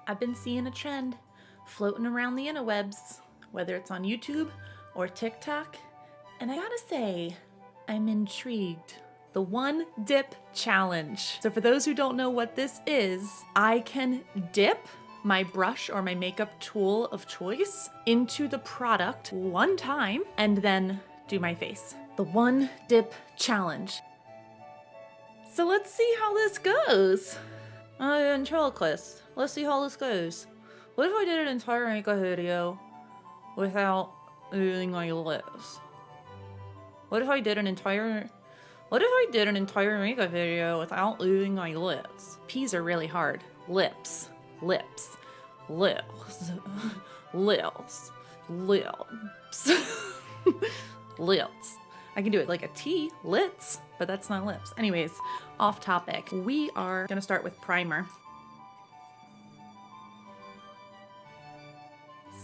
I've been seeing a trend floating around the interwebs, whether it's on YouTube or TikTok, and I gotta say, I'm intrigued. The One Dip Challenge. So for those who don't know what this is, I can dip my brush or my makeup tool of choice into the product one time and then do my face. The One Dip Challenge. So let's see how this goes. Ventriloquist. Let's see how this goes. What if I did an entire makeup video without moving my lips? What if I did an entire makeup video without moving my lips? P's are really hard. Lips. Lips. Lips. Lips. Lips. Lips. I can do it like a T, lits, but that's not lips. Anyways, off topic. We are gonna start with primer.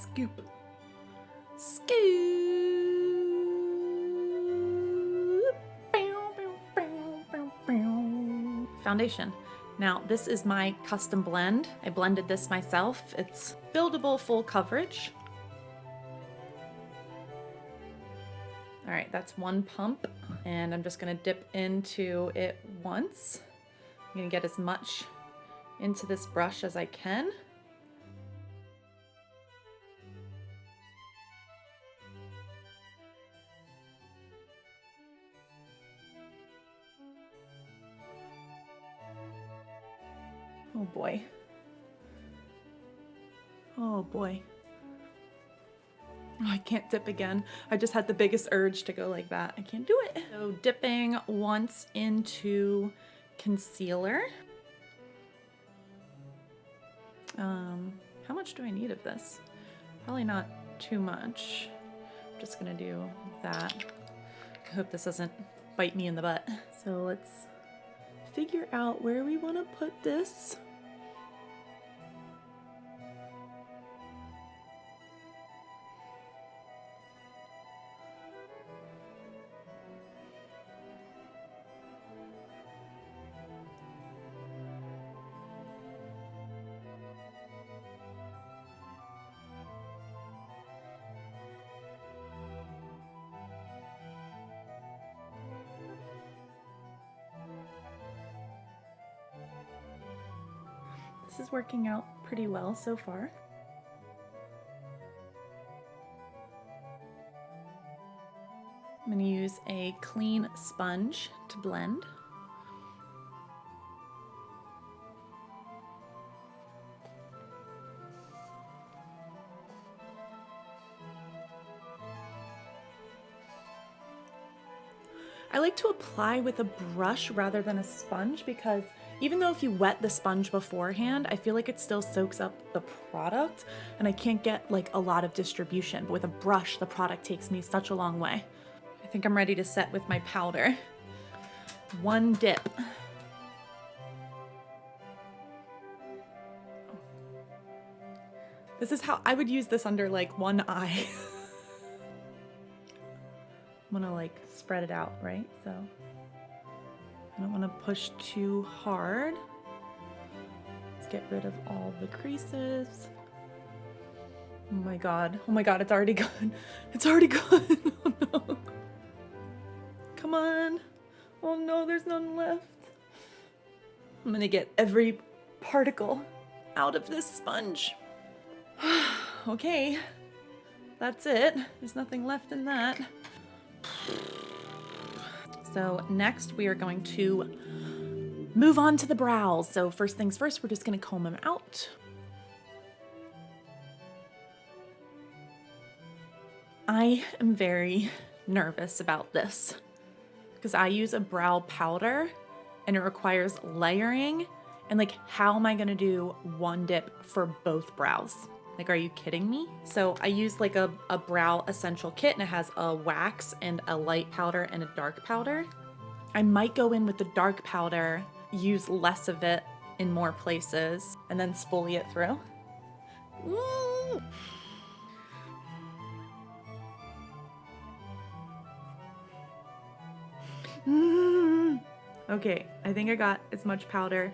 Scoop. Scoop. Foundation. Now, this is my custom blend. I blended this myself. It's buildable full coverage. All right, that's one pump, and I'm just gonna dip into it once. I'm gonna get as much into this brush as I can. Oh boy. Oh boy. Oh, I can't dip again. I just had the biggest urge to go like that. I can't do it. So dipping once into concealer. How much do I need of this? Probably not too much. I'm just gonna do that. I hope this doesn't bite me in the butt. So let's figure out where we want to put this. This is working out pretty well so far. I'm going to use a clean sponge to blend. I like to apply with a brush rather than a sponge because even though if you wet the sponge beforehand, I feel like it still soaks up the product and I can't get like a lot of distribution. But with a brush, the product takes me such a long way. I think I'm ready to set with my powder. One dip. This is how I would use this under like one eye. I'm gonna like spread it out, right? So I don't want to push too hard. Let's get rid of all the creases. Oh my god, it's already gone. It's already gone. Oh no. Come on. Oh no, there's none left. I'm gonna get every particle out of this sponge. Okay, that's it. There's nothing left in that. So next we are going to move on to the brows. So first things first, we're just gonna comb them out. I am very nervous about this because I use a brow powder and it requires layering, and like how am I gonna do one dip for both brows? Like, are you kidding me? So I use like a brow essential kit and it has a wax and a light powder and a dark powder. I might go in with the dark powder, use less of it in more places, and then spoolie it through. Woo! Okay, I think I got as much powder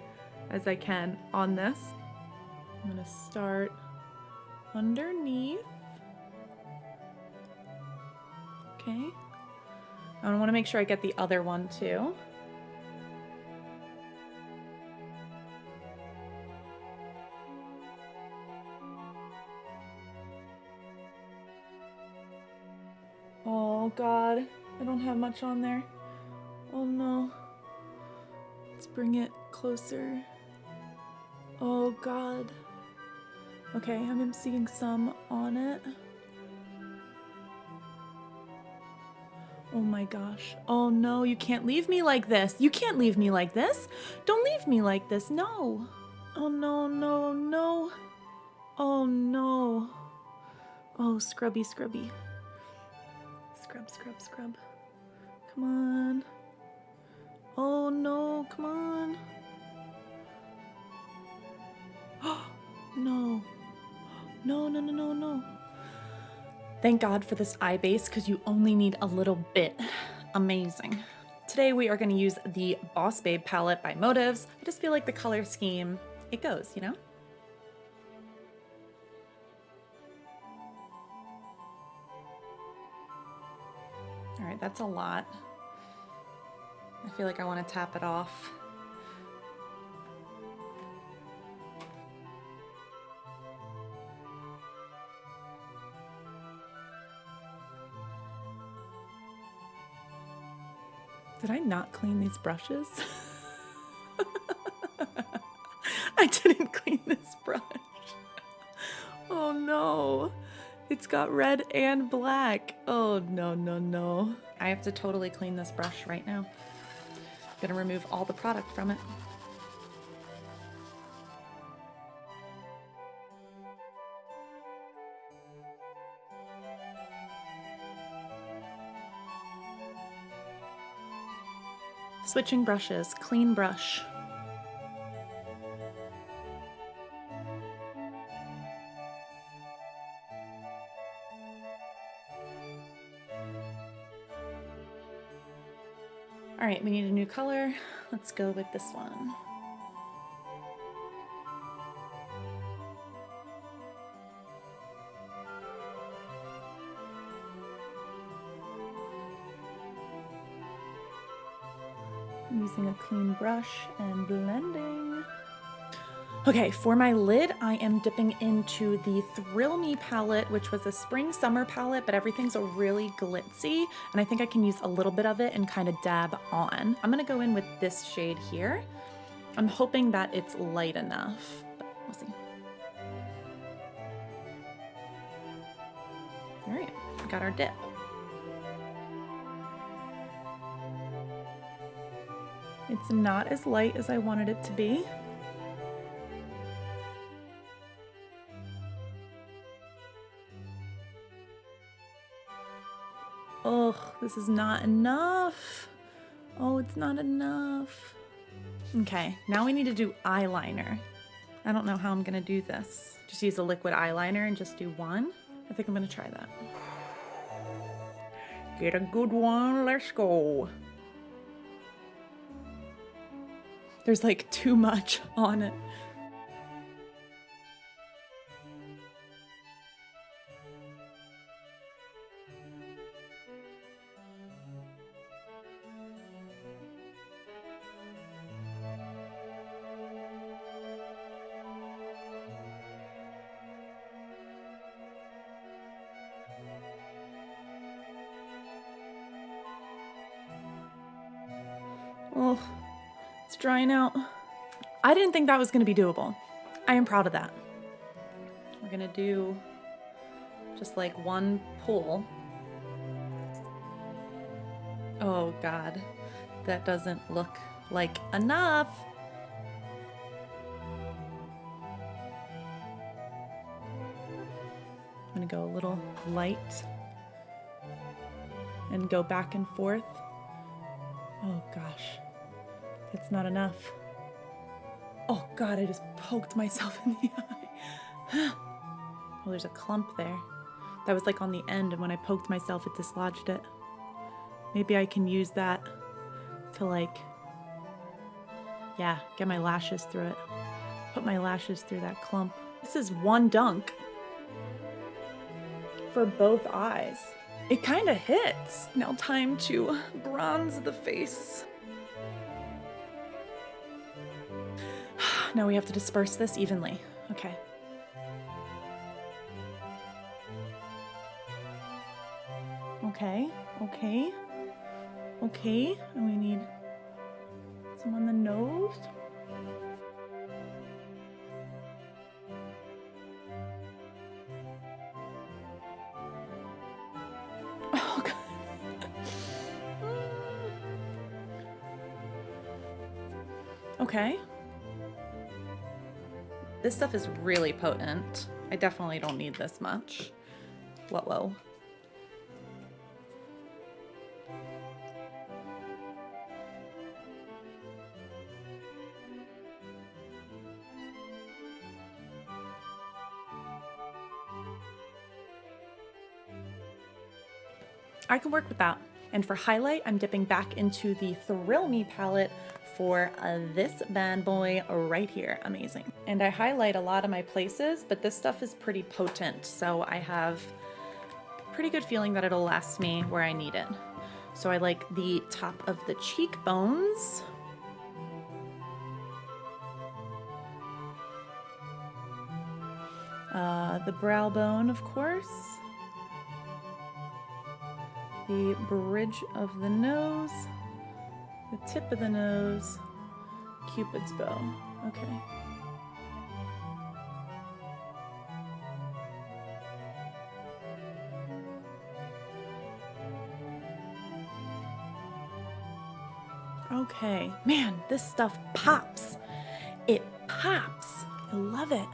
as I can on this. I'm gonna start underneath. Okay. I want to make sure I get the other one too. Oh God, I don't have much on there. Oh no. Let's bring it closer. Oh God. Okay, I'm seeing some on it. Oh my gosh. Oh no, you can't leave me like this. You can't leave me like this. Don't leave me like this. No. Oh no, no, no. Oh no. Oh, scrubby, scrubby. Scrub, scrub, scrub. Come on. Oh no, come on. No. No, no, no, no, no. Thank God for this eye base because you only need a little bit. Amazing. Today we are going to use the Boss Babe palette by Motives. I just feel like the color scheme, it goes, you know? All right, that's a lot. I feel like I want to tap it off. Did I not clean these brushes? I didn't clean this brush. Oh no. It's got red and black. Oh no, no, no. I have to totally clean this brush right now. I'm gonna remove all the product from it. Switching brushes, clean brush. All right, we need a new color. Let's go with this one. Using a clean brush and blending. Okay, for my lid, I am dipping into the Thrill Me palette, which was a spring-summer palette, but everything's really glitzy, and I think I can use a little bit of it and kind of dab on. I'm gonna go in with this shade here. I'm hoping that it's light enough, but we'll see. All right, we got our dip. It's not as light as I wanted it to be. Oh, this is not enough. Oh, it's not enough. Okay, now we need to do eyeliner. I don't know how I'm gonna do this. Just use a liquid eyeliner and just do one. I think I'm gonna try that. Get a good one, let's go. There's like too much on it. Oh, it's drying out. I didn't think that was gonna be doable. I am proud of that. We're gonna do just like one pull. Oh God, that doesn't look like enough. I'm gonna go a little light and go back and forth. Oh gosh, it's not enough. Oh God, I just poked myself in the eye. Oh, there's a clump there. That was like on the end, and when I poked myself, it dislodged it. Maybe I can use that to like, yeah, get my lashes through it. Put my lashes through that clump. This is one dunk for both eyes. It kind of hits. Now time to bronze the face. Now we have to disperse this evenly. Okay. Okay, okay, okay. And we need some on the nose. Oh, God. Okay. This stuff is really potent. I definitely don't need this much. Whoa. I can work with that. And for highlight, I'm dipping back into the Thrill Me palette for this bad boy right here. Amazing. And I highlight a lot of my places, but this stuff is pretty potent, so I have a pretty good feeling that it'll last me where I need it. So I like the top of the cheekbones. The brow bone, of course. The bridge of the nose, the tip of the nose, Cupid's bow. Okay. Okay, man, this stuff pops. It pops. I love it.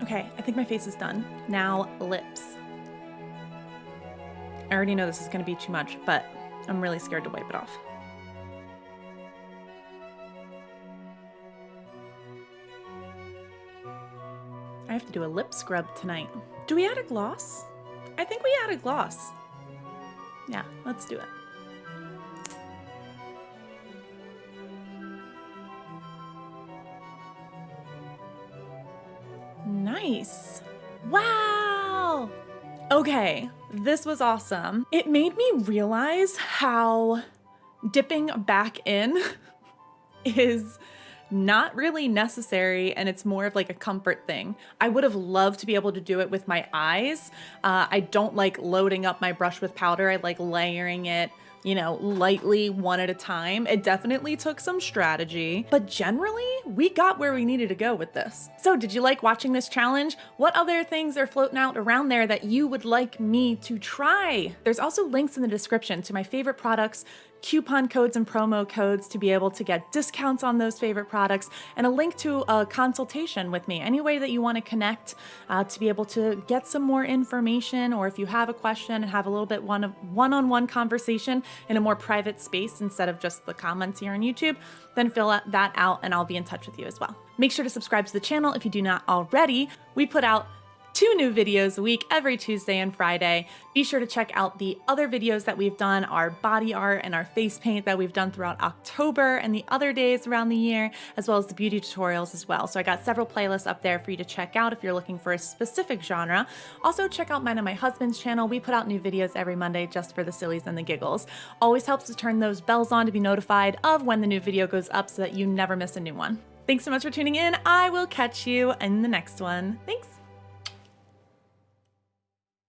Okay, I think my face is done. Now lips. I already know this is gonna be too much, but I'm really scared to wipe it off. I have to do a lip scrub tonight. Do we add a gloss? I think we add a gloss. Yeah, let's do it. Nice. Wow. Okay, this was awesome. It made me realize how dipping back in is not really necessary, and it's more of like a comfort thing. I would have loved to be able to do it with my eyes. I don't like loading up my brush with powder. I like layering it, you know, lightly one at a time. It definitely took some strategy, but generally we got where we needed to go with this. So did you like watching this challenge? What other things are floating out around there that you would like me to try? There's also links in the description to my favorite products, coupon codes and promo codes to be able to get discounts on those favorite products, and a link to a consultation with me. Any way that you want to connect to be able to get some more information, or if you have a question and have a little bit one-on-one conversation in a more private space instead of just the comments here on YouTube, then fill that out and I'll be in touch with you as well. Make sure to subscribe to the channel if you do not already. We put out 2 new videos a week every Tuesday and Friday. Be sure to check out the other videos that we've done, our body art and our face paint that we've done throughout October and the other days around the year, as well as the beauty tutorials as well. So I got several playlists up there for you to check out if you're looking for a specific genre. Also check out mine and my husband's channel. We put out new videos every Monday just for the sillies and the giggles. Always helps to turn those bells on to be notified of when the new video goes up so that you never miss a new one. Thanks so much for tuning in. I will catch you in the next one. Thanks.